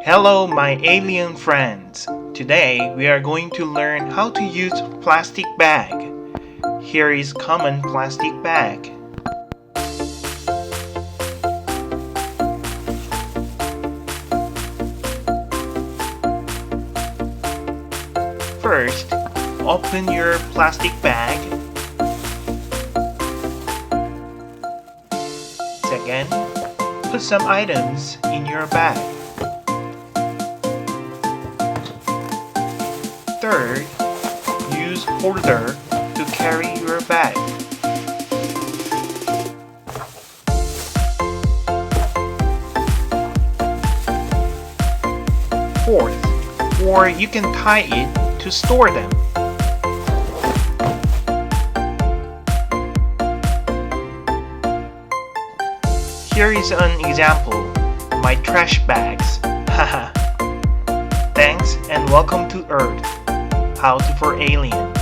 Hello, my alien friends! Today we are going to learn how to use plastic bag. Here is common plastic bag. First, open your plastic bag. Second, put some items in your bag. Third, use holder to carry your bag. Fourth, or you can tie it to store them. Here is an example, my trash bags. Haha. Thanks and welcome to Earth. How to for alien.